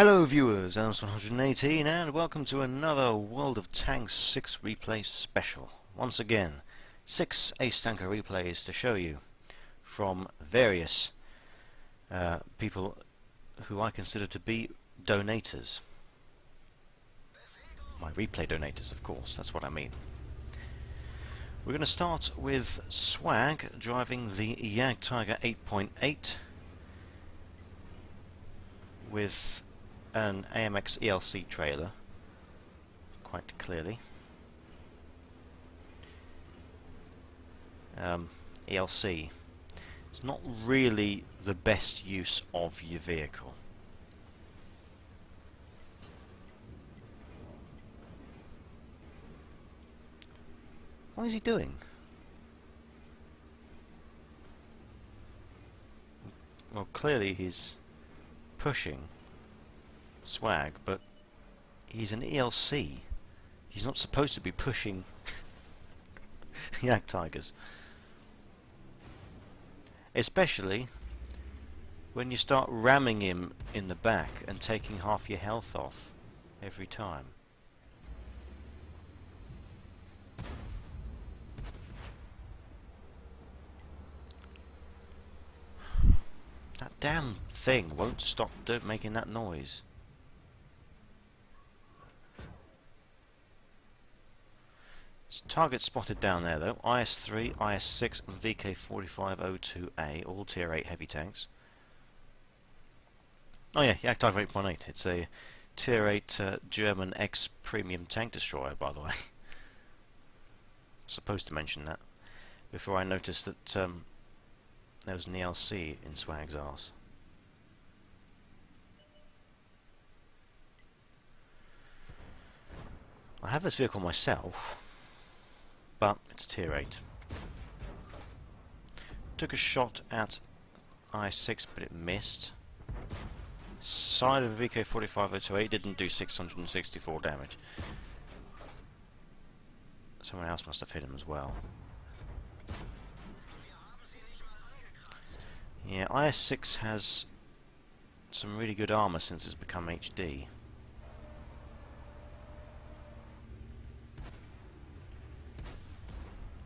Hello viewers, Alice118 and welcome to another World of Tanks 6 replay special. Once again, 6 Ace Tanker replays to show you from various people who I consider to be donators. My replay donators, of course, that's what I mean. We're going to start with Swag driving the Jagdtiger 8.8 with an AMX ELC trailer, quite clearly. ELC is not really the best use of your vehicle. What is he doing? Well, clearly he's pushing Swag, but he's an ELC. He's not supposed to be pushing Jagdtigers. Especially when you start ramming him in the back and taking half your health off every time. That damn thing won't stop making that noise. Target spotted down there though, IS-3, IS-6 and VK4502A, all tier 8 heavy tanks. Oh yeah, Jagdtiger 8.8, it's a tier 8 German X-premium tank destroyer, by the way. Supposed to mention that before I noticed that there was an ELC in Swag's arse. I have this vehicle myself, but it's tier 8. Took a shot at I6 but it missed. Side of a VK4502A didn't do 664 damage. Someone else must have hit him as well. Yeah, IS6 has some really good armor since it's become HD.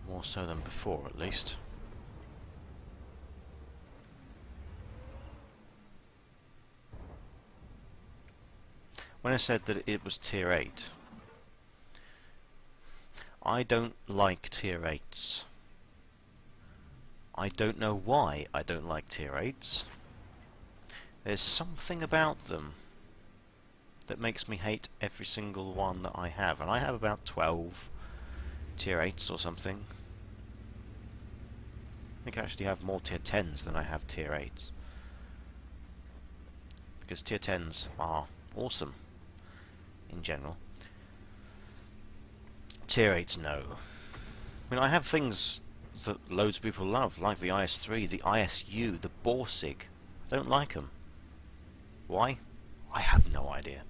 More so than before, at least. When I said that it was tier 8, I don't like tier 8s. I don't know why I don't like tier 8s. There's something about them that makes me hate every single one that I have, and I have about 12 tier 8s or something. I think I actually have more tier 10s than I have tier 8s. Because tier 10s are awesome in general. Tier 8s, no. I mean, I have things that loads of people love, like the IS-3, the ISU, the Borsig. I don't like them. Why? I have no idea.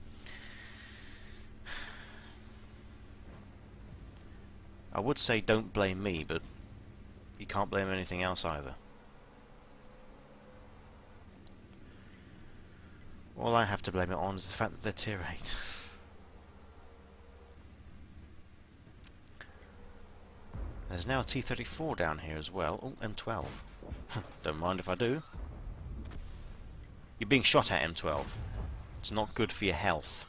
I would say don't blame me, but you can't blame anything else either. All I have to blame it on is the fact that they're tier 8. There's now a T-34 down here as well. Oh, M12. Don't mind if I do. You're being shot at, M12. It's not good for your health.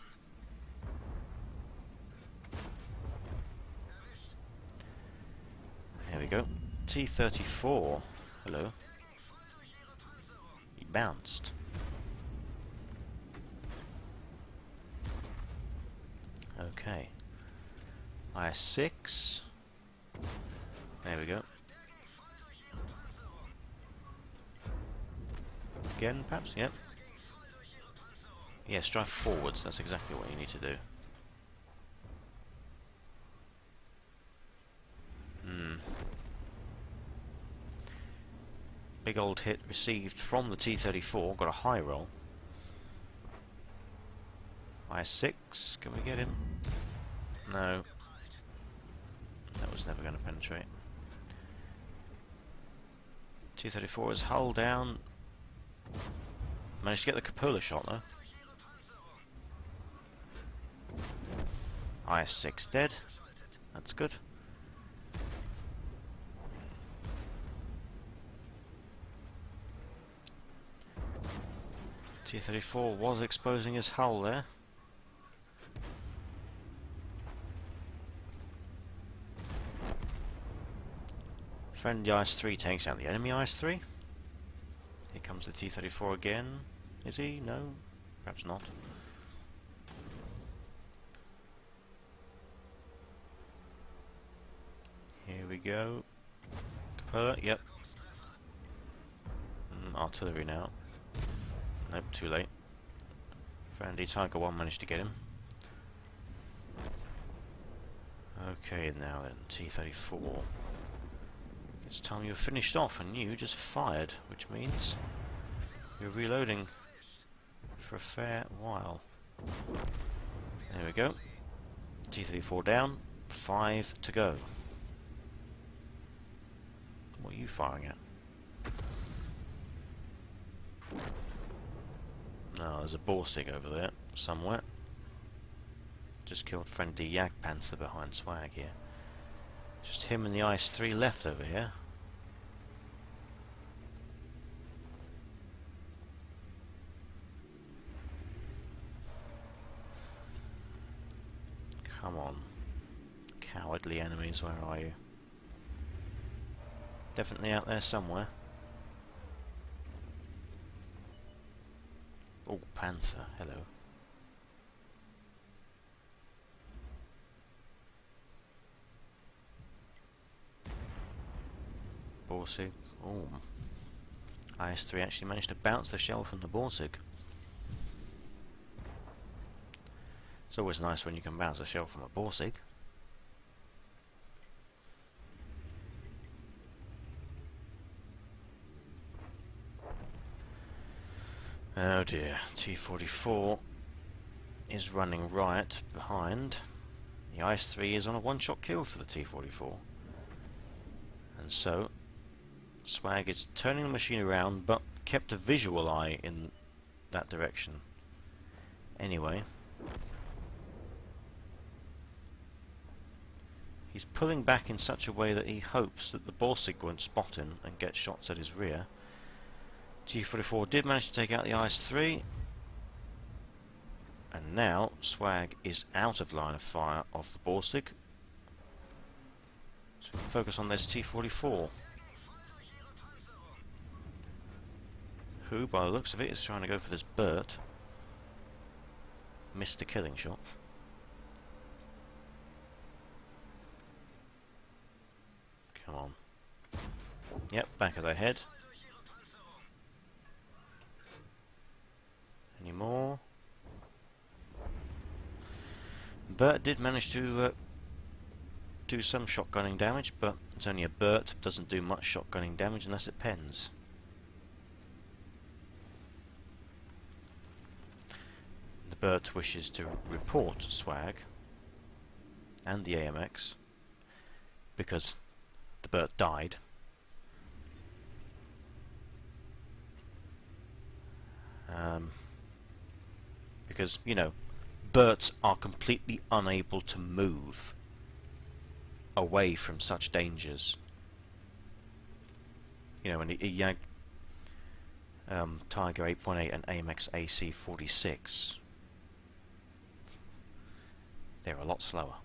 There we go. T-34. Hello. He bounced. Okay. IS-6. There we go. Again, perhaps? Yep. Yes, drive forwards. That's exactly what you need to do. Big old hit received from the T-34. Got a high roll. IS-6. Can we get him? No. That was never going to penetrate. T-34 is hull down. Managed to get the cupola shot though. IS-6 dead. That's good. T-34 was exposing his hull there. Friendly IS-3 takes out the enemy IS-3. Here comes the T-34 again. Is he? No? Perhaps not. Here we go. Capella, yep. Artillery now. Nope, too late. Friendly Tiger 1 managed to get him. Okay, now then, T-34. It's time you were finished off and you just fired, which means you're reloading for a fair while. There we go. T-34 down, 5 to go. What are you firing at? No, there's a Borsig over there, somewhere. Just killed friendly Jagdpanzer behind Swag here. Just him and the IS-3 left over here. Come on. Cowardly enemies, where are you? Definitely out there somewhere. Oh, Panzer, hello. Borsig. Oh. IS-3 actually managed to bounce the shell from the Borsig. It's always nice when you can bounce a shell from a Borsig. Oh dear, T-44 is running riot behind. The IS-3 is on a one-shot kill for the T-44. And so, Swag is turning the machine around, but kept a visual eye in that direction. Anyway, he's pulling back in such a way that he hopes that the Borsig won't spot him and get shots at his rear. T-44 did manage to take out the IS-3, and now Swag is out of line of fire of the Borsig. So focus on this T-44, who, by the looks of it, is trying to go for this Burt. Missed a killing shot. Come on. Yep, back of their head. Any more? Burt did manage to do some shotgunning damage, but it's only a Burt, doesn't do much shotgunning damage unless it pens. The Burt wishes to report Swag and the AMX because the Burt died. Because, you know, Burts are completely unable to move away from such dangers. You know, and a Tiger 8.8 and AMX AC 46, they're a lot slower.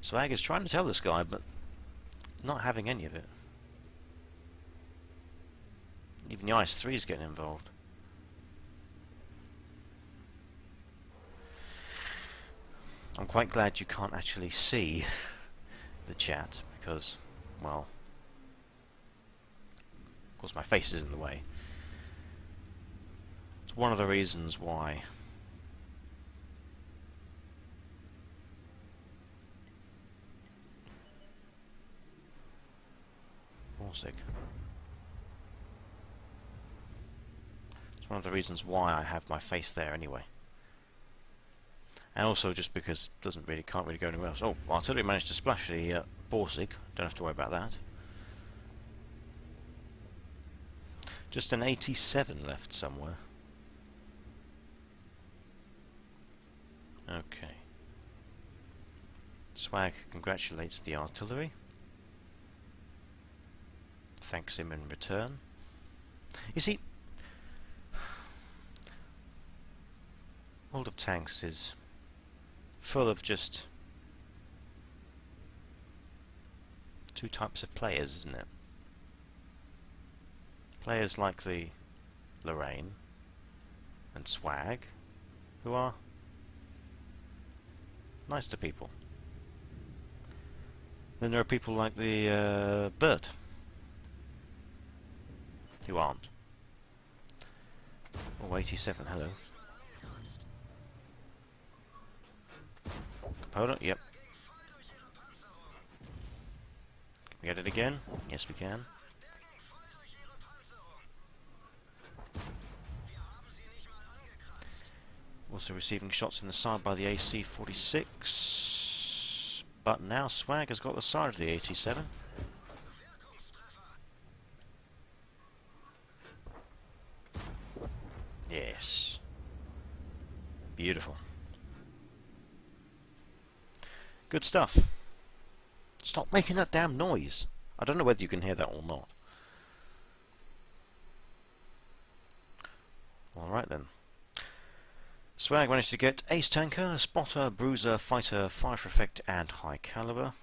Swag is trying to tell this guy, but not having any of it. Even the IS-3 is getting involved. I'm quite glad you can't actually see the chat because, well, of course my face is in the way. It's one of the reasons why Borsig. It's one of the reasons why I have my face there anyway. And also just because it can't really go anywhere else. Oh, artillery managed to splash the Borsig. Don't have to worry about that. Just an 87 left somewhere. Swag congratulates the artillery, thanks him in return. You see, World of Tanks is full of just two types of players, isn't it? Players like the Lorraine and Swag, who are nice to people. Then there are people like the Bert, who aren't. Oh, 87, hello. Capola, yep. Can we get it again? Yes, we can. Also receiving shots in the side by the AC-46. But now Swag has got the side of the 87. Yes. Beautiful. Good stuff. Stop making that damn noise. I don't know whether you can hear that or not. Alright then. Swag managed to get Ace Tanker, Spotter, Bruiser, Fighter, Fire for Effect and High Caliber.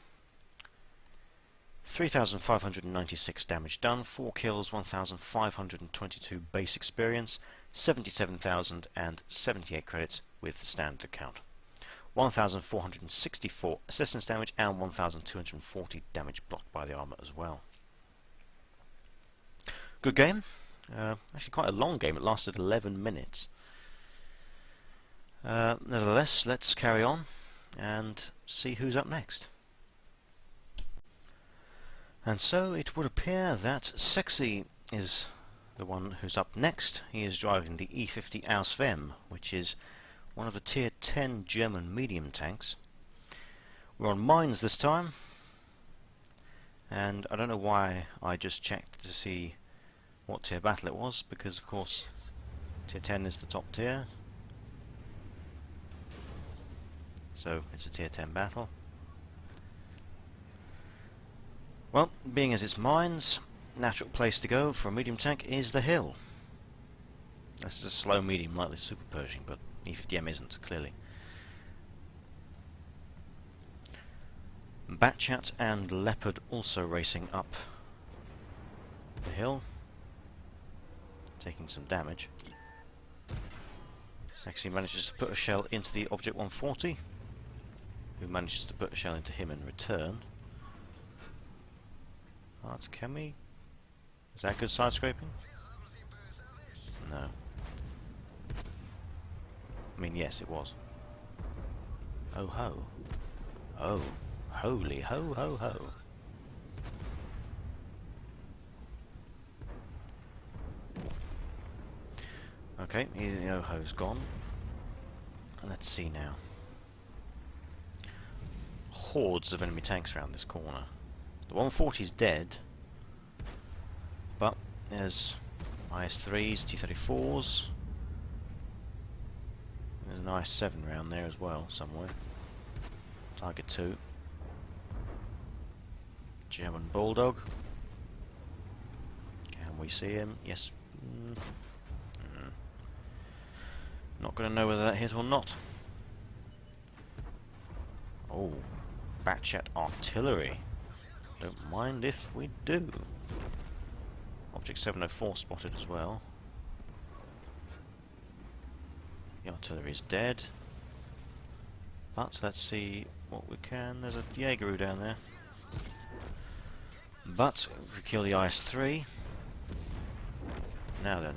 3,596 damage done, 4 kills, 1,522 base experience, 77,078 credits with the standard account. 1,464 assistance damage and 1,240 damage blocked by the armor as well. Good game. Actually quite a long game, it lasted 11 minutes. Nevertheless, let's carry on and see who's up next. And so it would appear that McSeksi is the one who's up next. He is driving the E50 Ausf, which is one of the tier 10 German medium tanks. We're on mines this time, and I don't know why I just checked to see what tier battle it was, because of course tier 10 is the top tier, so it's a tier 10 battle. Well, being as it's mines, natural place to go for a medium tank is the hill. This is a slow medium like the Super Pershing, but E50M isn't, clearly. Batchat and Leopard also racing up the hill, taking some damage. McSeksi manages to put a shell into the Object 140, who manages to put a shell into him in return. Can we? Is that good side scraping? No. I mean, yes, it was. Oh ho. Oh. Holy ho ho ho. Okay, the oh ho's gone. Let's see now. Hordes of enemy tanks around this corner. The 140's dead, but there's IS-3s, T-34s. There's an IS-7 around there as well, somewhere. Target 2. German Bulldog. Can we see him? Yes. Not going to know whether that hit or not. Oh, Batchat artillery. Don't mind if we do. Object 704 spotted as well. The artillery is dead. But let's see what we can. There's a Jaegeru down there. But if we kill the IS-3. Now then.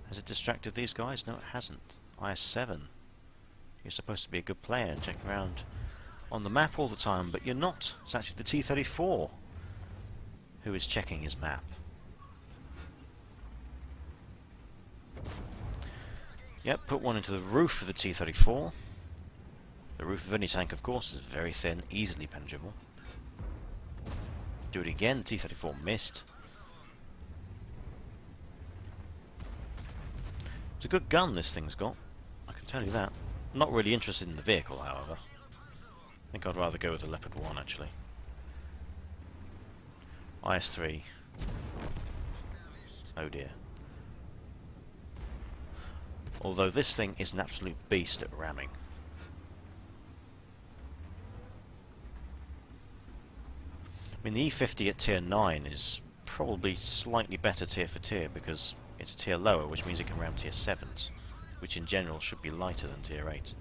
Has it distracted these guys? No, it hasn't. IS-7. You're supposed to be a good player and check around on the map all the time, but you're not. It's actually the T-34 who is checking his map. Yep, put one into the roof of the T-34. The roof of any tank, of course, is very thin, easily penetrable. Do it again, T-34 missed. It's a good gun this thing's got, I can tell you that. I'm not really interested in the vehicle, however. I think I'd rather go with the Leopard 1 actually. IS-3. Oh dear. Although this thing is an absolute beast at ramming. I mean, the E50 at tier 9 is probably slightly better tier for tier because it's a tier lower, which means it can ram tier 7s, which in general should be lighter than tier 8s.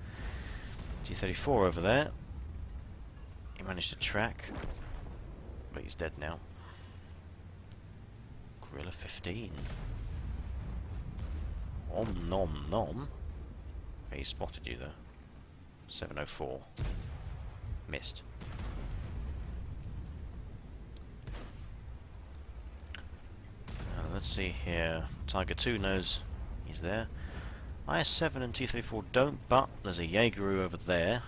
T-34 over there. He managed to track, but he's dead now. Gorilla 15. Om nom nom. He spotted you though. 704. Missed. Let's see here. Tiger 2 knows he's there. IS-7 and T-34 don't, but there's a Jaegeru over there.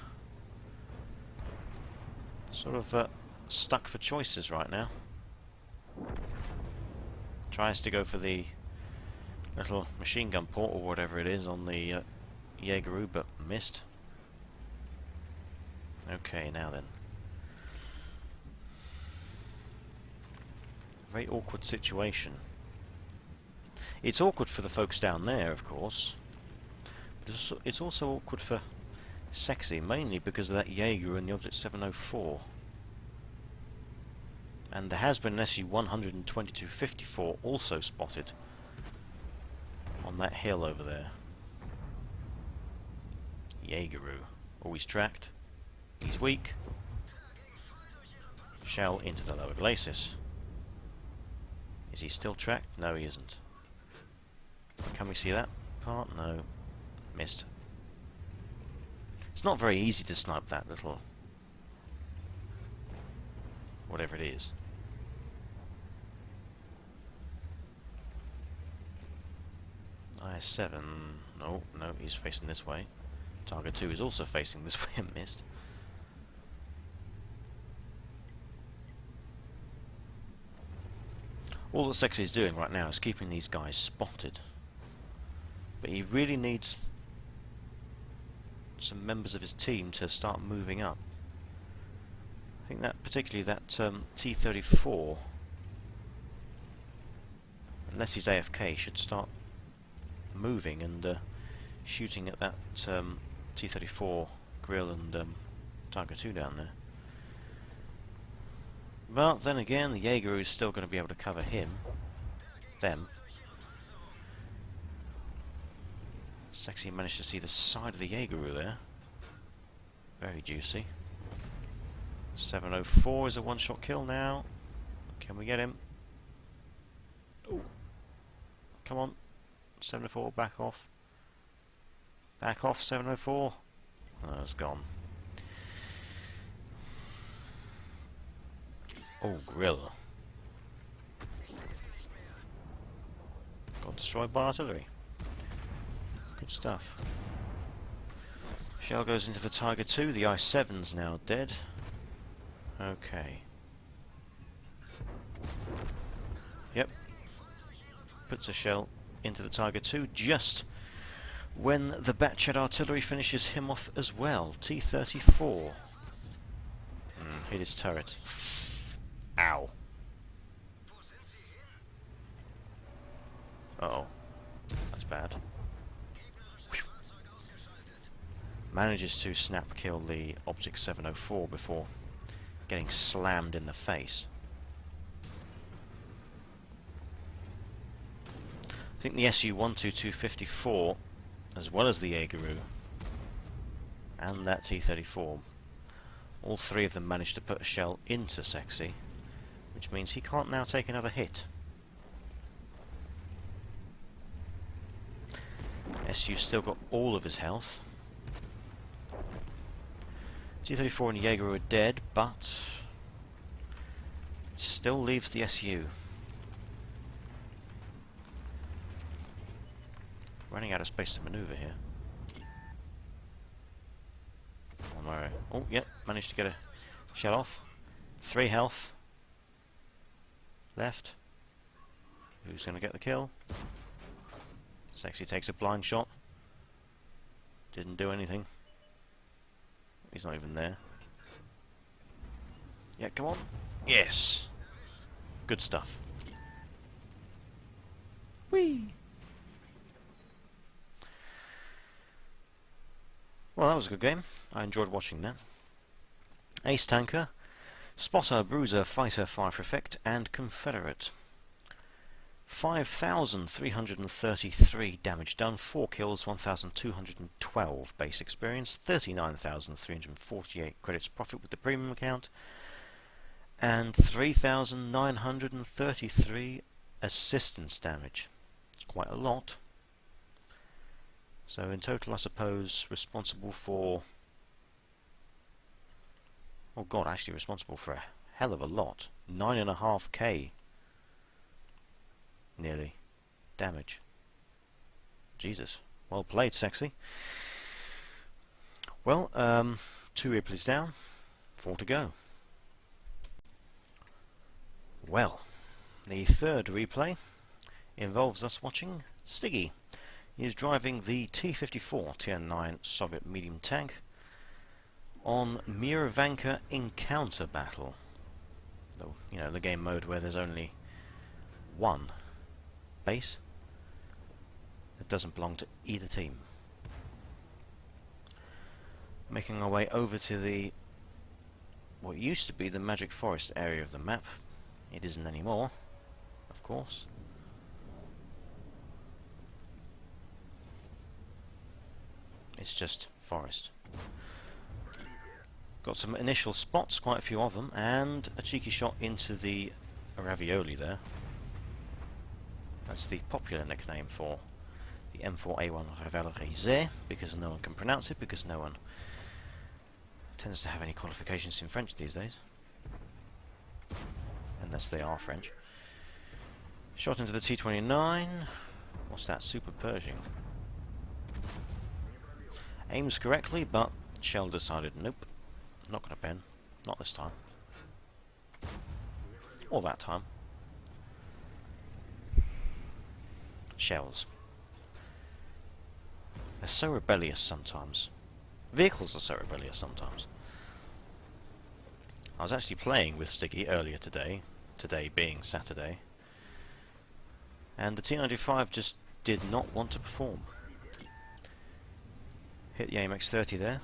Sort of stuck for choices right now. Tries to go for the little machine gun port or whatever it is on the Jaegeru, but missed. Okay, now then. Very awkward situation. It's awkward for the folks down there, of course, but it's also awkward for McSeksi, mainly because of that Jaeger and the Object 704. And there has been an SU-122-54 also spotted on that hill over there. Jaegeru. Always tracked. He's weak. Shell into the lower glacis. Is he still tracked? No, he isn't. Can we see that part? No. Missed. It's not very easy to snipe that little whatever it is. IS-7. No, no, he's facing this way. Target 2 is also facing this way and missed. All that McSeksi is doing right now is keeping these guys spotted. But he really needs some members of his team to start moving up. I think that particularly that T-34, unless he's AFK, should start moving and shooting at that T-34 grill and Tiger 2 down there. But then again, the Jaeger is still going to be able to cover them. McSeksi managed to see the side of the Jaeger there. Very juicy. 704 is a one-shot kill now. Can we get him? Ooh. Come on. 704, back off. Back off, 704. Oh, it's gone. Oh, grill. Got destroyed by artillery. Good stuff. Shell goes into the Tiger 2. The I-7's now dead. Okay. Yep. Puts a shell into the Tiger 2 just when the Batched artillery finishes him off as well. T-34. Hit his turret. Ow. Uh-oh. That's bad. Manages to snap kill the Object 704 before getting slammed in the face. I think the SU-122-54, as well as the Jaegeru and that T-34, all three of them managed to put a shell into McSeksi, which means he can't now take another hit. SU's still got all of his health. T-34 and Jaeger are dead, but still leaves the SU. Running out of space to maneuver here. Oh, yep, managed to get a shell off. 3 health. Left. Who's going to get the kill? McSeksi takes a blind shot. Didn't do anything. He's not even there. Yeah, come on. Yes. Good stuff. Whee! Well, that was a good game. I enjoyed watching that. Ace Tanker, Spotter, Bruiser, Fighter, Fire for Effect, and Confederate. 5,333 damage done, 4 kills, 1,212 base experience, 39,348 credits profit with the premium account, and 3,933 assistance damage. It's quite a lot. So in total, I suppose, responsible for... oh god, actually responsible for a hell of a lot. 9.5k nearly damage. Jesus. Well played, Sexy. Well, 2 replays down, 4 to go. Well, the third replay involves us watching Stiggy. He is driving the T-54 Tier-9 Soviet medium tank on Miravanka Encounter Battle. Though, you know, the game mode where there's only one base that doesn't belong to either team. Making our way over to the what used to be the Magic Forest area of the map. It isn't anymore, of course. It's just forest. Got some initial spots, quite a few of them, and a cheeky shot into the ravioli there. That's the popular nickname for the M4A1 Ravioli, because no one can pronounce it, because no one tends to have any qualifications in French these days. Unless they are French. Shot into the T-29. What's that? Super Pershing. Aims correctly, but shell decided nope. Not going to pen. Not this time. Or that time. Shells. They're so rebellious sometimes. Vehicles are so rebellious sometimes. I was actually playing with Stiggy earlier today being Saturday, and the T-95 just did not want to perform. Hit the AMX-30 there.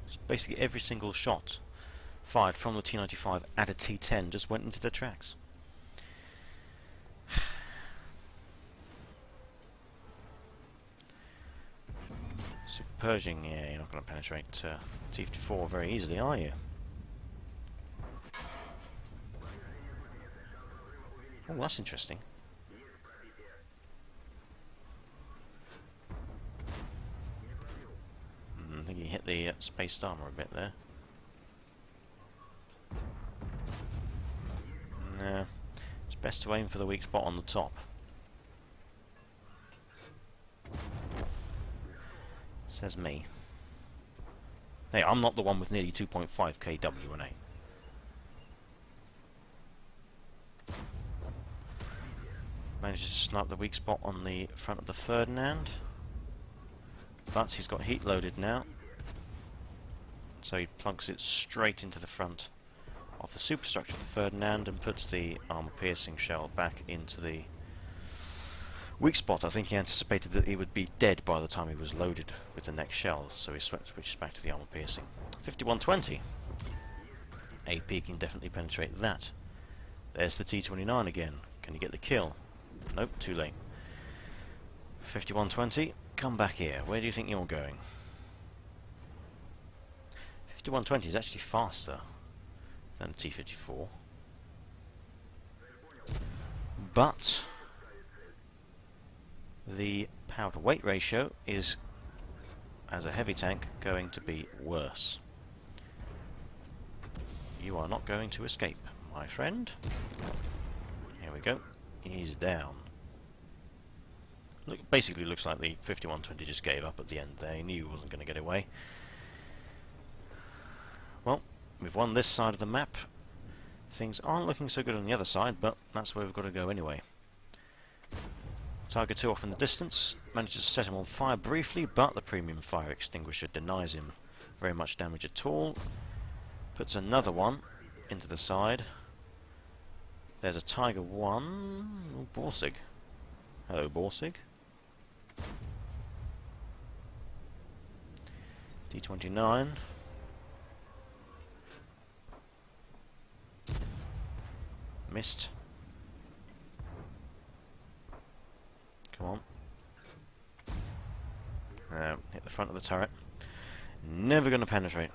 It's basically every single shot fired from the T-95 at a T-10 just went into the tracks. Super Pershing, yeah, you're not going to penetrate T-54 very easily, are you? Oh, that's interesting. I think he hit the spaced armor a bit there. No, it's best to aim for the weak spot on the top. Says me. Hey, I'm not the one with nearly 2.5k WNA. Manages to snipe the weak spot on the front of the Ferdinand, but he's got heat loaded now, so he plugs it straight into the front of the superstructure of the Ferdinand and puts the armor piercing shell back into the weak spot. I think he anticipated that he would be dead by the time he was loaded with the next shell, so he switches back to the armor piercing. 5120. AP can definitely penetrate that. There's the T-29 again. Can he get the kill? Nope, too late. 5120, come back here. Where do you think you're going? 5120 is actually faster than the T-54. But the power to weight ratio is, as a heavy tank, going to be worse. You are not going to escape, my friend. Here we go. He's down. Look, basically looks like the 5120 just gave up at the end there. He knew he wasn't going to get away. Well, we've won this side of the map. Things aren't looking so good on the other side, but that's where we've got to go anyway. Tiger 2 off in the distance, manages to set him on fire briefly, but the premium fire extinguisher denies him very much damage at all. Puts another one into the side. There's a Tiger 1. Oh, Borsig. Hello, Borsig. D29. Missed. Come on. Hit the front of the turret. Never going to penetrate.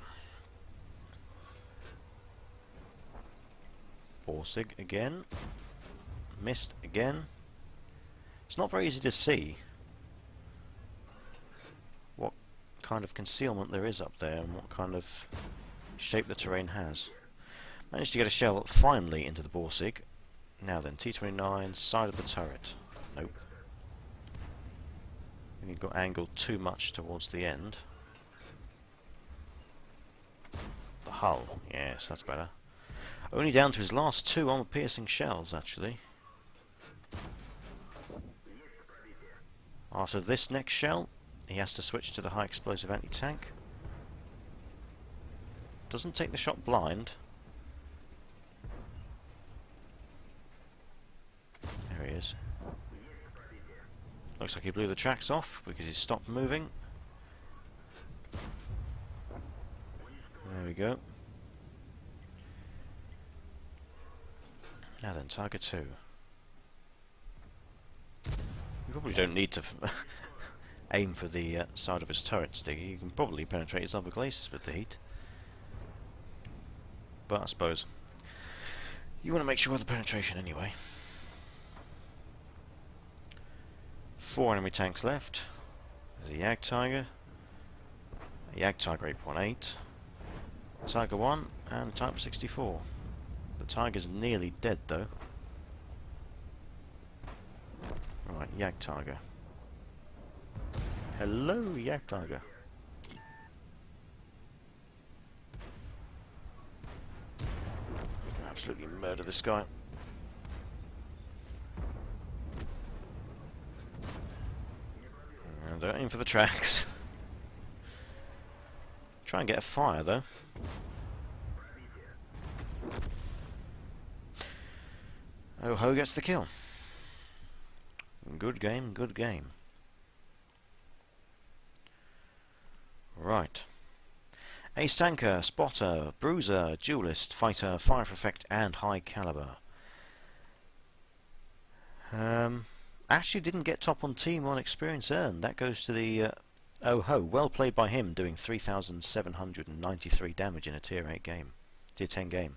Borsig again. Missed again. It's not very easy to see what kind of concealment there is up there and what kind of shape the terrain has. Managed to get a shell finally into the Borsig. Now then, T29, side of the turret. Nope. He got angled too much towards the end. The hull, yes, that's better. Only down to his last two armor-piercing shells, actually. After this next shell, he has to switch to the high-explosive anti-tank. Doesn't take the shot blind. There he is. Looks like he blew the tracks off because he stopped moving. There we go. Now then, Tiger 2. You probably don't need to aim for the side of his turret, Stiggy. You can probably penetrate his upper glacis with the heat. But I suppose you want to make sure of the penetration anyway. 4 enemy tanks left. There's a Yag Tiger, a Yag Tiger 8.8, Tiger 1, and a Type 64. The Tiger's nearly dead though. Right, Yag Tiger. Hello, Yag Tiger. We can absolutely murder this guy. And don't aim for the tracks. Try and get a fire though. Oh Ho gets the kill. Good game, good game. Right. Ace Tanker, Spotter, Bruiser, Duelist, Fighter, Fire for Effect, and High Caliber. Actually didn't get top on team on experience earned. That goes to the Oh Ho. Well played by him, doing 3,793 damage in a tier 8 game. Tier 10 game.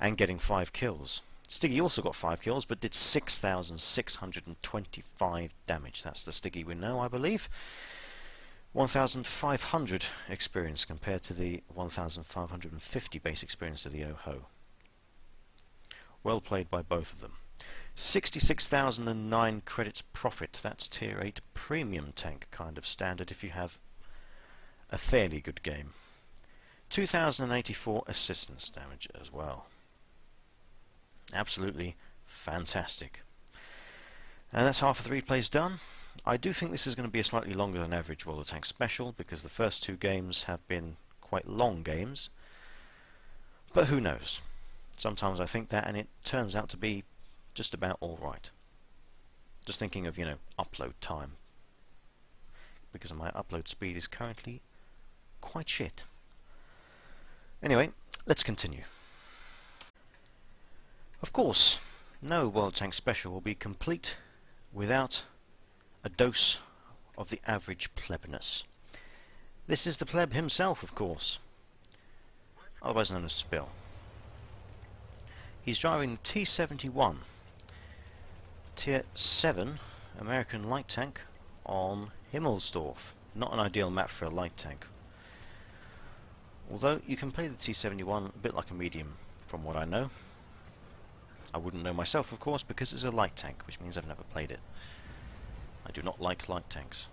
And getting 5 kills. Stiggy also got 5 kills, but did 6,625 damage. That's the Stiggy we know, I believe. 1,500 experience compared to the 1,550 base experience of the Oh Ho. Well played by both of them. 66,009 credits profit. That's tier 8 premium tank kind of standard if you have a fairly good game. 2,084 assistance damage as well. Absolutely fantastic. And that's half of the replays done. I do think this is going to be a slightly longer than average World of Tanks special because the first 2 games have been quite long games. But who knows? Sometimes I think that and it turns out to be just about alright. Just thinking of, upload time. Because my upload speed is currently quite shit. Anyway, let's continue. Of course, no World Tank Special will be complete without a dose of the average plebness. This is the pleb himself, of course, otherwise known as Spill. He's driving the T-71, Tier 7 American light tank on Himmelsdorf. Not an ideal map for a light tank. Although you can play the T-71 a bit like a medium, from what I know. I wouldn't know myself, of course, because it's a light tank, which means I've never played it. I do not like light tanks.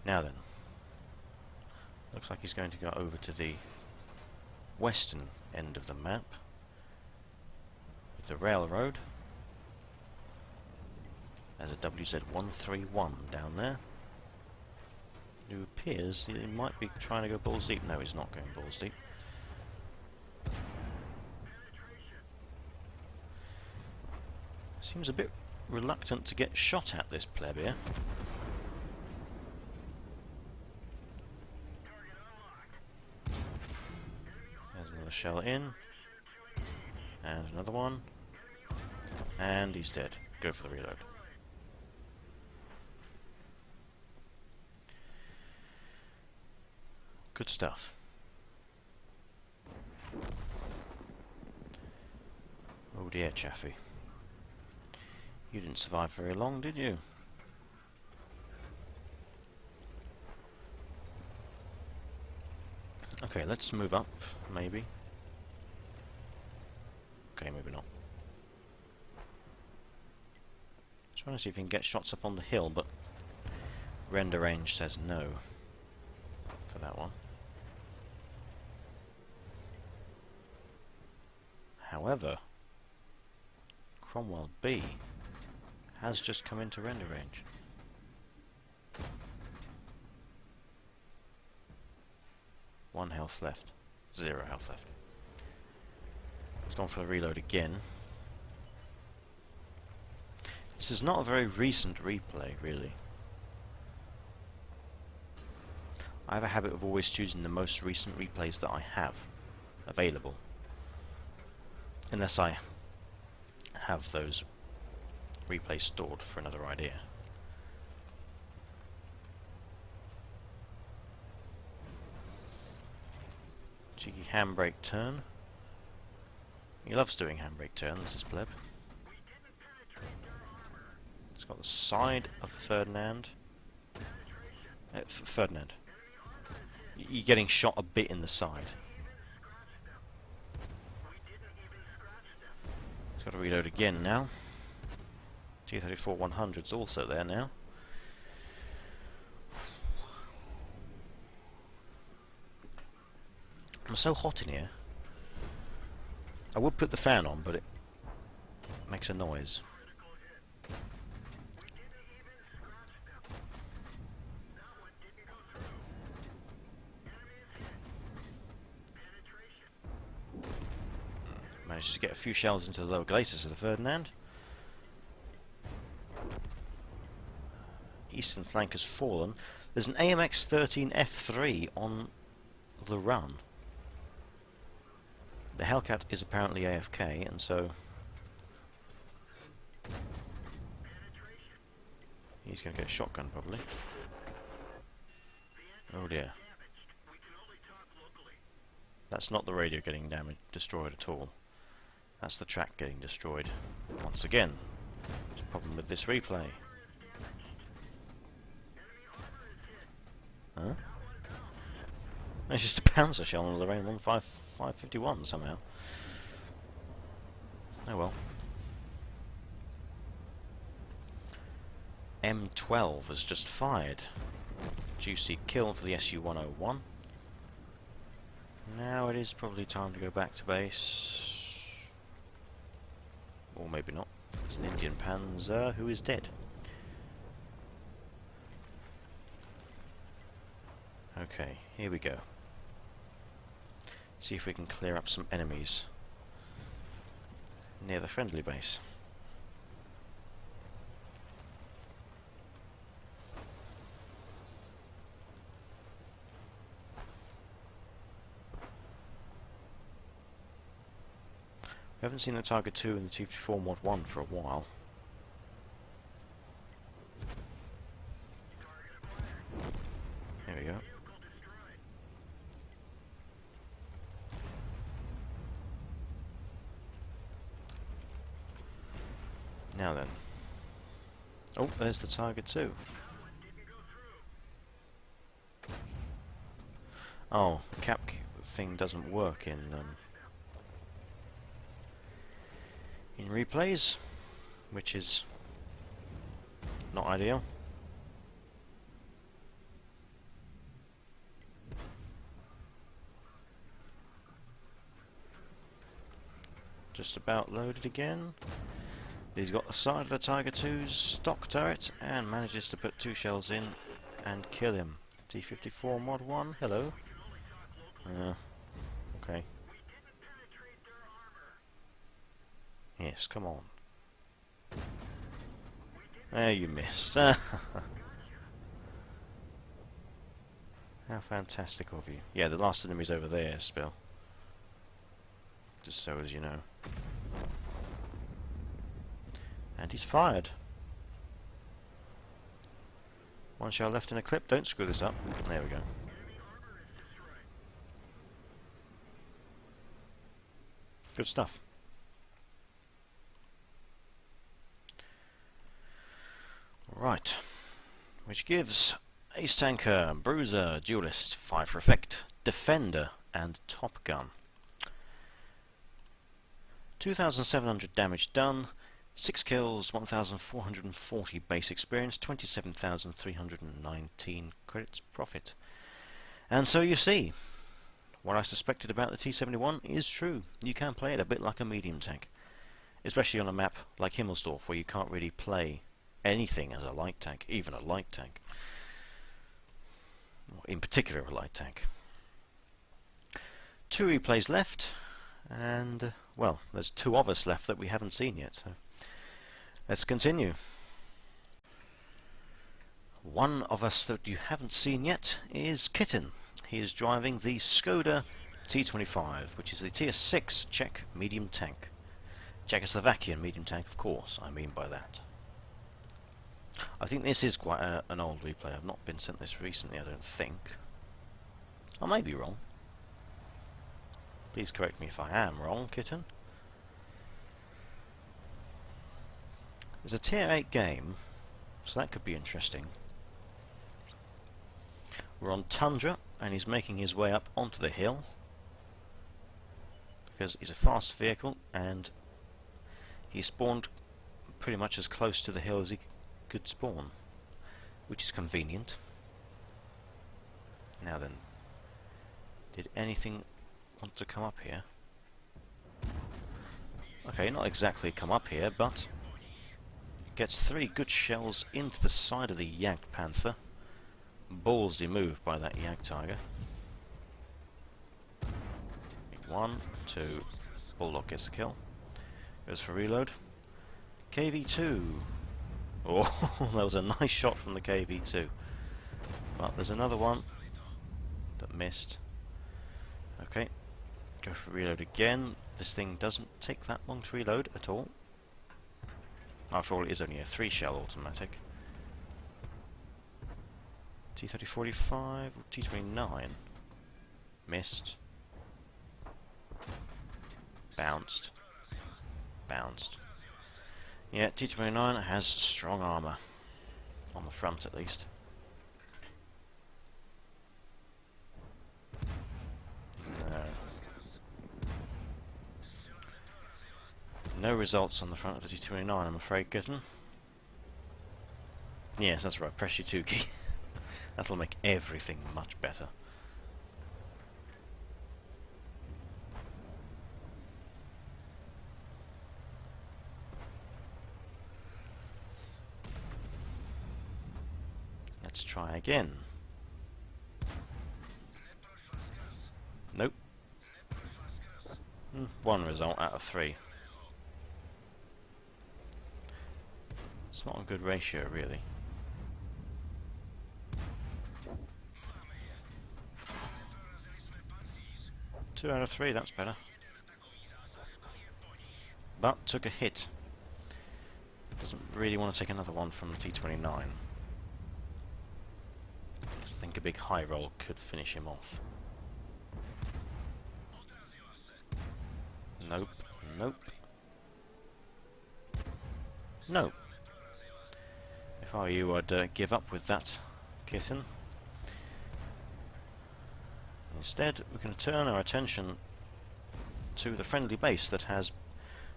Now then, looks like he's going to go over to the western end of the map with the railroad. There's a WZ-131 down there. who appears he might be trying to go balls deep. No, he's not going balls deep. Seems a bit reluctant to get shot at, this pleb here. There's another shell in. And another one. And he's dead. Go for the reload. Good stuff. Oh dear, Chaffee. You didn't survive very long, did you? Okay, let's move up, maybe. Okay, maybe not. Trying to see if we can get shots up on the hill, but render range says no for that one. However, Cromwell B has just come into render range. One health left. 0 health left. It's gone for the reload again. This is not a very recent replay, really. I have a habit of always choosing the most recent replays that I have available. Unless I have those replays stored for another idea. Cheeky handbrake turn. He loves doing handbrake turns, this pleb. It's got the side of the Ferdinand. Ferdinand. You're getting shot a bit in the side. It's got to reload again now. T-34-100's also there now. I'm so hot in here. I would put the fan on, but it makes a noise. Managed to get a few shells into the lower glacis of the Ferdinand. Eastern flank has fallen. There's an AMX-13F3 on the run. The Hellcat is apparently AFK, and so he's going to get a shotgun probably. Oh dear. That's not the radio getting destroyed at all. That's the track getting destroyed. Once again, there's a problem with this replay. Huh? It's just a Panzer shell on the Lorraine 551 somehow. Oh well. M12 has just fired. Juicy kill for the SU-101. Now it is probably time to go back to base. Or maybe not. It's an Indian Panzer who is dead. Okay, here we go. See if we can clear up some enemies near the friendly base. We haven't seen the Target 2 and the T-54 Mod 1 for a while. Here we go. Now then. Oh, there's the Target 2. Oh, the cap thing doesn't work in replays, which is not ideal. Just about loaded again. He's got the side of the Tiger II's stock turret and manages to put 2 shells in and kill him. T-54 Mod 1, hello. Okay. Yes, come on. There, you missed. How fantastic of you. Yeah, the last enemy's over there, Spill. Just so as you know. And he's fired. One shell left in a clip. Don't screw this up. There we go. Good stuff. Right. Which gives Ace Tanker, Bruiser, Duelist, 5 for effect, Defender, and Top Gun. 2,700 damage done, 6 kills, 1,440 base experience, 27,319 credits profit. And so you see, what I suspected about the T-71 is true. You can play it a bit like a medium tank, especially on a map like Himmelsdorf, where you can't really play anything as a light tank, even a light tank. In particular, a light tank. 2 replays left, and well, there's 2 of us left that we haven't seen yet, so let's continue. One of us that you haven't seen yet is Kitten. He is driving the Skoda T25, which is the Tier 6 Czech medium tank. Czechoslovakian medium tank, of course, I mean by that. I think this is quite an old replay. I've not been sent this recently, I don't think. I may be wrong. Please correct me if I am wrong, Kitten. There's a Tier 8 game, so that could be interesting. We're on Tundra, and he's making his way up onto the hill, because he's a fast vehicle, and he spawned pretty much as close to the hill as he could spawn, which is convenient. Now then, did anything want to come up here? Okay, not exactly come up here, but gets 3 good shells into the side of the Jagd Panther. Ballsy move by that Jagd Tiger. 1, 2, Bulldog gets the kill. Goes for reload. KV2. Oh, that was a nice shot from the KV2. But there's another one that missed. Okay, go for reload again. This thing doesn't take that long to reload at all. After all, it is only a 3 shell automatic. T-3045 or T-29. Missed. Bounced. Bounced. Yeah, T-29 has strong armour. On the front, at least. No results on the front of the T-29, I'm afraid, Kitten. Yes, that's right, press your 2 key. That'll make everything much better. Let's try again. Nope. 1 result out of 3. It's not a good ratio, really. 2 out of 3, that's better. But took a hit. Doesn't really want to take another one from the T-29. I think a big high roll could finish him off. Nope. Nope. No. If I were you, I'd give up with that, Kitten. Instead, we're going to turn our attention to the friendly base that has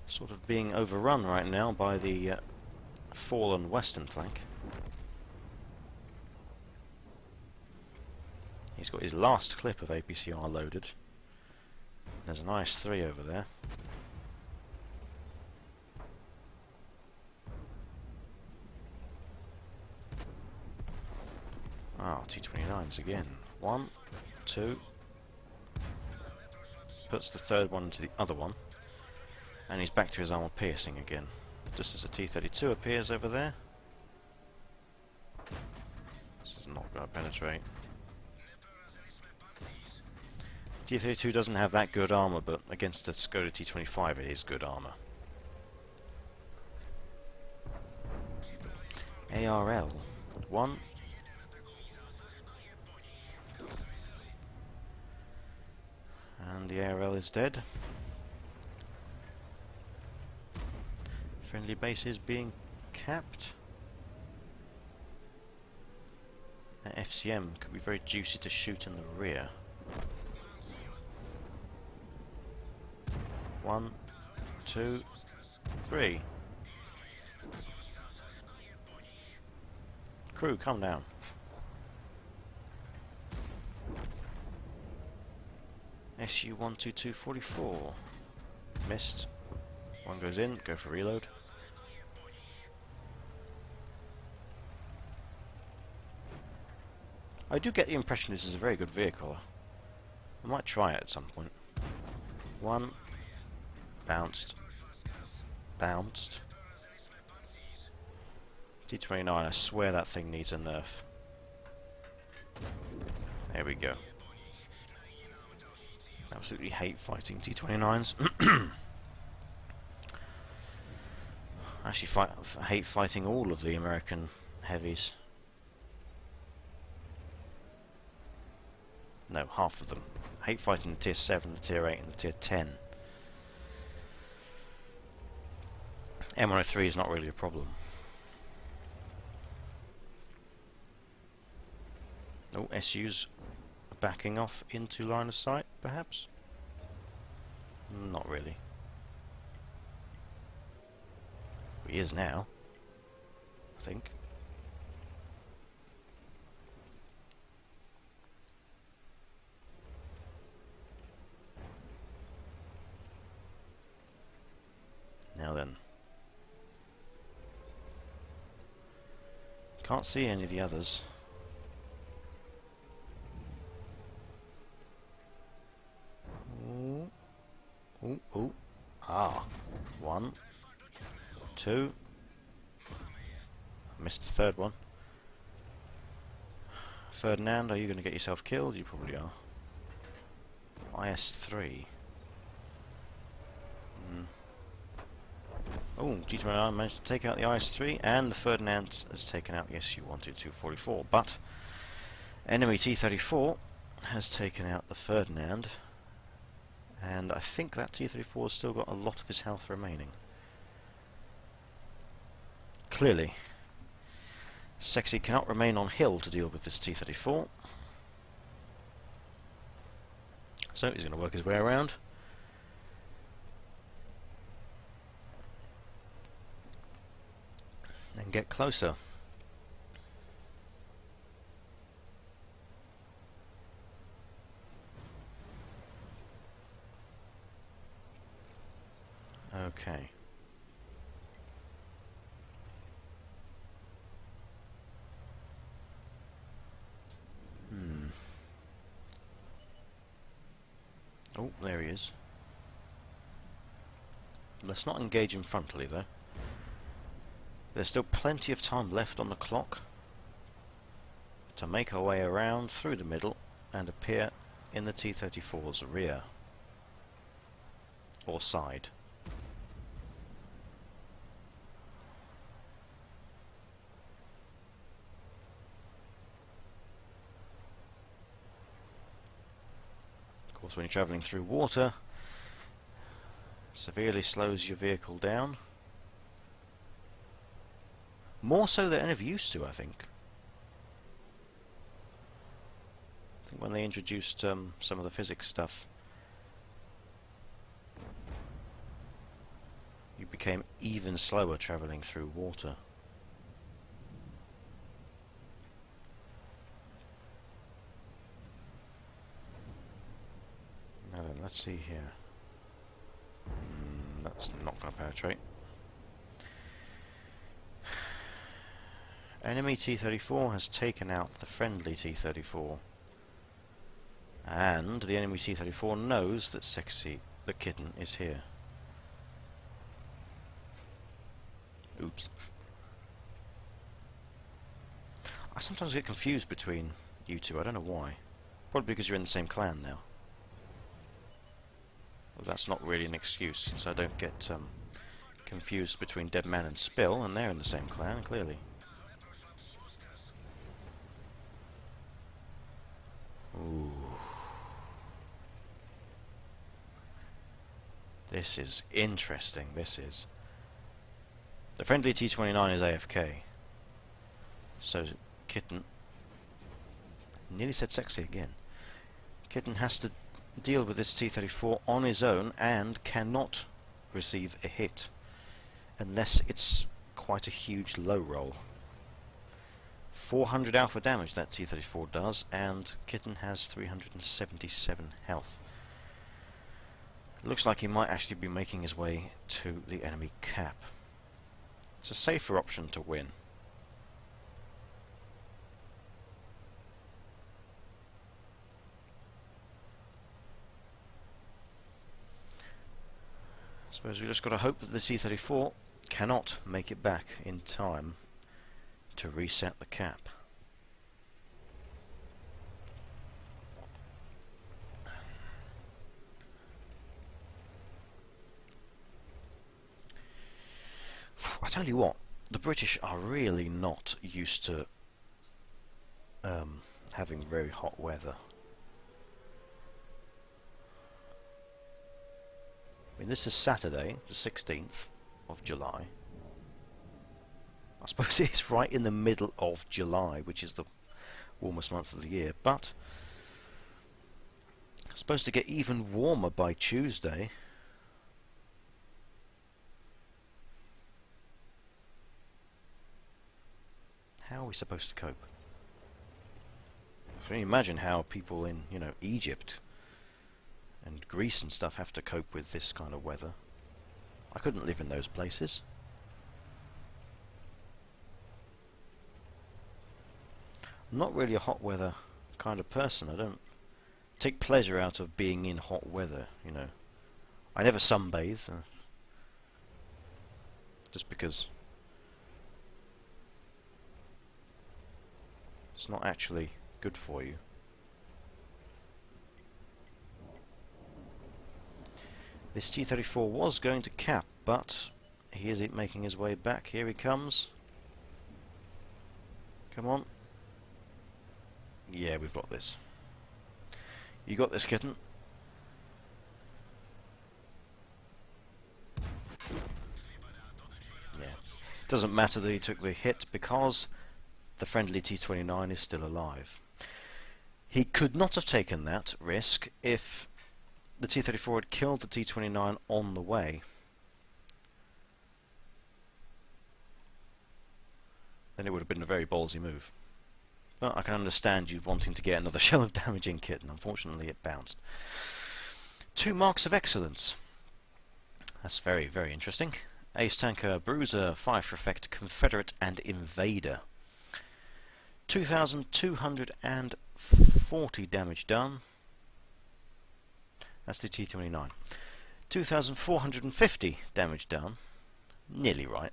sort of being overrun right now by the fallen western flank. He's got his last clip of APCR loaded. There's an IS-3 over there. Ah, T-29s again. 1, 2. Puts the third one into the other one. And he's back to his armor piercing again. Just as a T-32 appears over there. This is not going to penetrate. T-32 doesn't have that good armor, but against a Skoda T-25 it is good armor. ARL. 1. And the ARL is dead. Friendly base is being capped. That FCM could be very juicy to shoot in the rear. 1, 2, 3. Crew, come down. SU-12244. Missed. One goes in, go for reload. I do get the impression this is a very good vehicle. I might try it at some point. 1. Bounced. Bounced. T-29, I swear that thing needs a nerf. There we go. Absolutely hate fighting T-29s. Actually, hate fighting all of the American heavies. No, half of them. Hate fighting the tier 7, the tier 8 and the tier 10. M103 is not really a problem. Oh, SU's backing off into line of sight, perhaps? Not really. He is now, I think. Now then. Can't see any of the others. Ooh. Ooh, ooh. Ah. 1, 2. Missed the third one. Ferdinand, are you going to get yourself killed? You probably are. IS-3. Oh, G29 managed to take out the IS-3, and the Ferdinand has taken out the SU-12244. But enemy T-34 has taken out the Ferdinand, and I think that T-34 has still got a lot of his health remaining. Clearly, McSeksi cannot remain on hill to deal with this T-34, so he's going to work his way around. And get closer. Okay. Oh, there he is. Let's not engage him frontally, though. There's still plenty of time left on the clock to make our way around through the middle and appear in the T-34's rear or side. Of course, when you're travelling through water, severely slows your vehicle down. More so than it ever used to, I think. I think when they introduced some of the physics stuff, you became even slower travelling through water. Now then, let's see here. That's not going to penetrate. Enemy T-34 has taken out the friendly T-34. And the enemy T-34 knows that McSeksi, the kitten, is here. Oops. I sometimes get confused between you two, I don't know why. Probably because you're in the same clan now. Well, that's not really an excuse, since I don't get confused between Deadman and Spill, and they're in the same clan, clearly. Ooh. This is interesting, this is. The friendly T-29 is AFK. So, Kitten... Nearly said McSeksi again. Kitten has to deal with this T-34 on his own and cannot receive a hit. Unless it's quite a huge low roll. 400 alpha damage that T-34 does, and Kitten has 377 health. Looks like he might actually be making his way to the enemy cap. It's a safer option to win. I suppose we just got to hope that the T-34 cannot make it back in time to reset the cap. I tell you what, the British are really not used to having very hot weather. I mean, this is Saturday, the 16th of July. I suppose it is right in the middle of July, which is the warmest month of the year, but it's supposed to get even warmer by Tuesday. How are we supposed to cope? I can imagine how people in, Egypt and Greece and stuff have to cope with this kind of weather. I couldn't live in those places. I'm not really a hot weather kind of person. I don't take pleasure out of being in hot weather, I never sunbathe, just because it's not actually good for you. This T-34 was going to cap, but he is making his way back. Here he comes. Come on. Yeah, we've got this. You got this, Kitten. Yeah. Doesn't matter that he took the hit because the friendly T-29 is still alive. He could not have taken that risk if the T-34 had killed the T-29 on the way. Then it would have been a very ballsy move. But I can understand you wanting to get another shell of damage in, Kitten. Unfortunately, it bounced. 2 marks of excellence. That's very, very interesting. Ace Tanker, Bruiser, Fire for Effect, Confederate, and Invader. 2,240 damage done. That's the T-29. 2,450 damage done. Nearly right.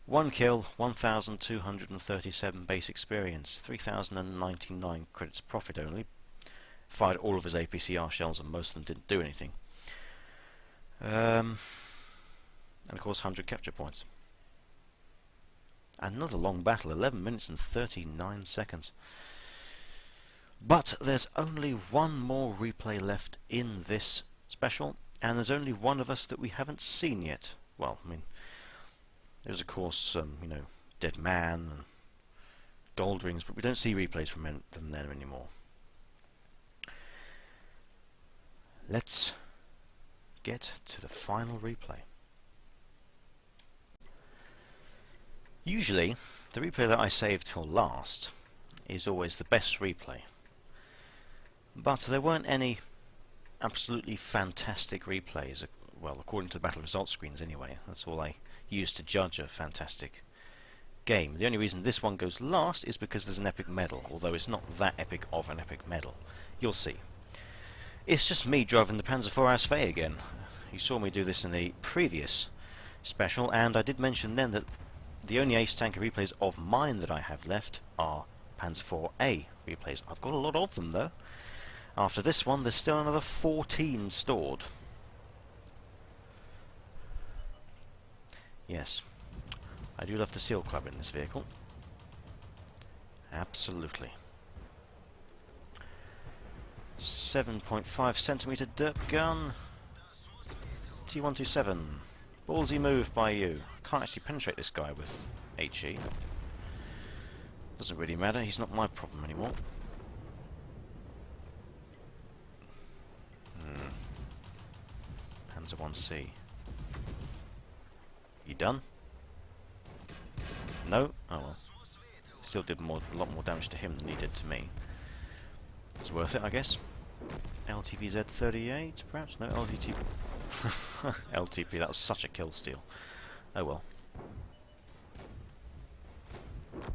1 kill, 1,237 base experience, 3,099 credits profit only. Fired all of his APCR shells and most of them didn't do anything. And of course 100 capture points. Another long battle, 11 minutes and 39 seconds. But there's only one more replay left in this special, and there's only one of us that we haven't seen yet. Well, I mean, there's of course, Dead Man and Gold Rings, but we don't see replays from them anymore. Let's get to the final replay. Usually, the replay that I save till last is always the best replay. But there weren't any absolutely fantastic replays, well, according to the battle results screens anyway. That's all I use to judge a fantastic game. The only reason this one goes last is because there's an epic medal, although it's not that epic of an epic medal. You'll see. It's just me driving the Panzer IV Ausf again. You saw me do this in the previous special, and I did mention then that the only ace tanker replays of mine that I have left are Panzer IVA replays. I've got a lot of them though. After this one there's still another 14 stored. Yes, I do love the Seal Club in this vehicle. Absolutely. 7.5 centimeter dirt gun. T127. Ballsy move by you. Can't actually penetrate this guy with HE. Doesn't really matter, he's not my problem anymore. Panzer 1C. You done? No? Oh well. Still did a lot more damage to him than he did to me. It's worth it, I guess. LTVZ 38, perhaps? No, LTT. LTP, that was such a kill steal. Oh well.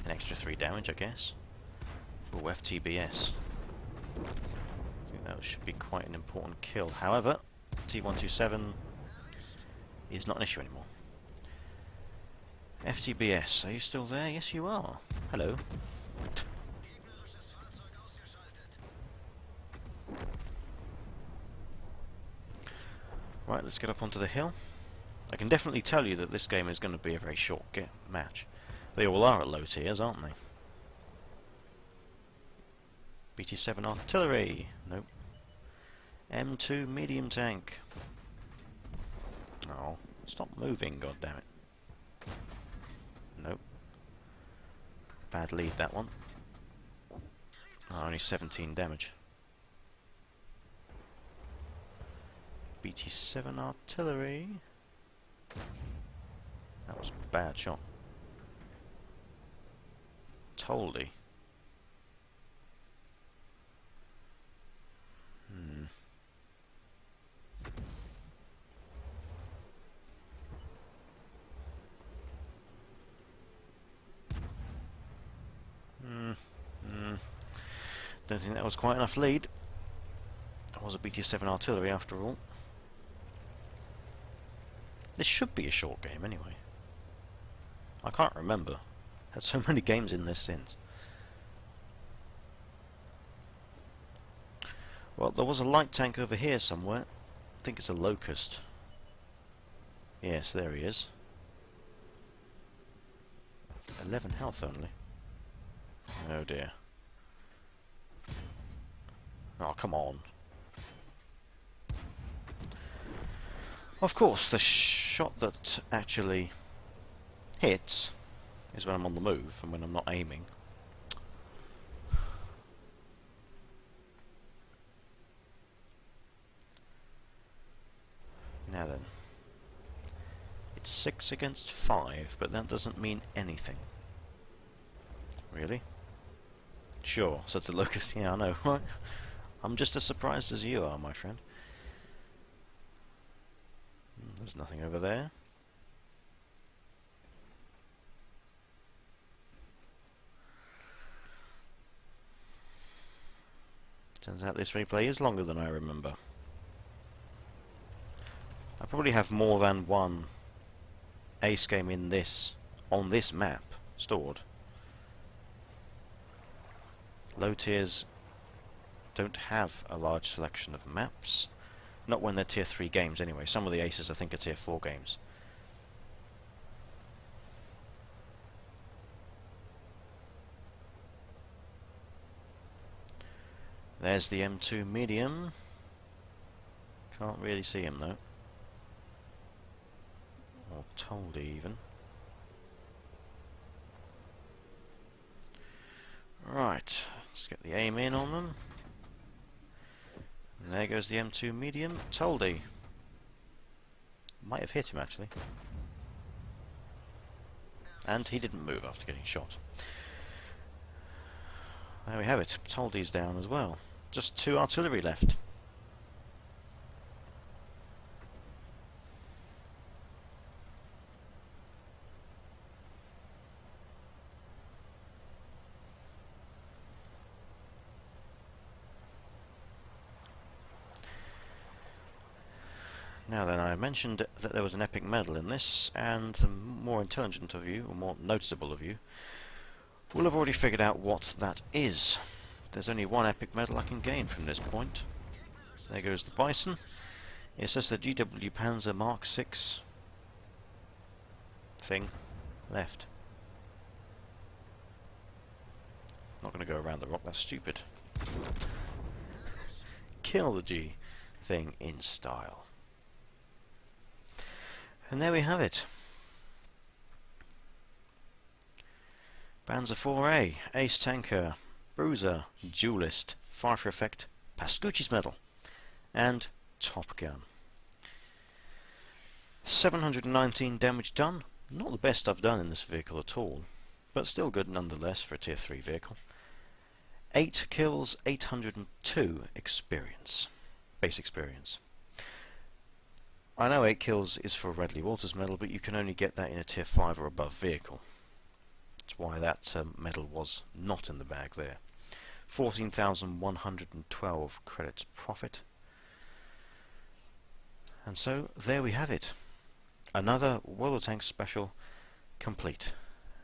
An extra 3 damage, I guess. Oh, FTBS. I think that should be quite an important kill. However, T127 is not an issue anymore. FTBS, are you still there? Yes, you are. Hello. Right, let's get up onto the hill. I can definitely tell you that this game is going to be a very short match. They all are at low tiers, aren't they? BT7 artillery. Nope. M2 medium tank. Oh, stop moving, goddammit. Nope. Bad lead, that one. Oh, only 17 damage. BT7 artillery. That was a bad shot. Toldy. Don't think that was quite enough lead. That was a BT7 artillery after all. This should be a short game anyway. I can't remember. Had so many games in this since. Well, there was a light tank over here somewhere. I think it's a Locust. Yes, there he is. 11 health only. Oh dear. Oh, come on. Of course, the shot that actually hits is when I'm on the move and when I'm not aiming. Now then. It's 6 against 5, but that doesn't mean anything. Really? Sure, so it's a Locust. Yeah, I know. I'm just as surprised as you are, my friend. There's nothing over there. Turns out this replay is longer than I remember. I probably have more than one ace game in this, on this map, stored. Low tiers don't have a large selection of maps. Not when they're tier 3 games anyway. Some of the aces I think are tier 4 games. There's the M2 medium. Can't really see him though. Or Toldy even. Right, let's get the aim in on them. And there goes the M2 medium, Toldy. Might have hit him actually. And he didn't move after getting shot. There we have it, Toldy's down as well. Just 2 artillery left. Now then, I mentioned that there was an epic medal in this, and the more intelligent of you, or more noticeable of you, will have already figured out what that is. There's only one epic medal I can gain from this point. There goes the Bison. It says the GW Panzer Mark 6 thing left. Not going to go around the rock, that's stupid. Kill the G thing in style. And there we have it. Panzer 4A, Ace Tanker, Bruiser, Duelist, Fire for Effect, Pascucci's Medal, and Top Gun. 719 damage done. Not the best I've done in this vehicle at all, but still good nonetheless for a tier 3 vehicle. 8 kills, 802 experience. Base experience. I know 8 kills is for Radley Walters medal, but you can only get that in a tier 5 or above vehicle. That's why that medal was not in the bag there. 14,112 credits profit. And so there we have it. Another World of Tanks special complete.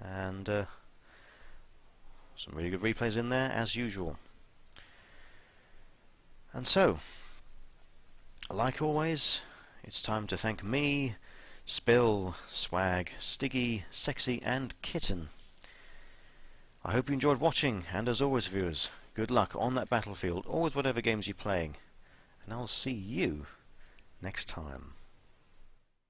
And some really good replays in there as usual. And so, like always, it's time to thank me, Spill, Swag, Stiggy, Sexy and Kitten. I hope you enjoyed watching, and as always viewers, good luck on that battlefield or with whatever games you're playing, and I'll see you next time.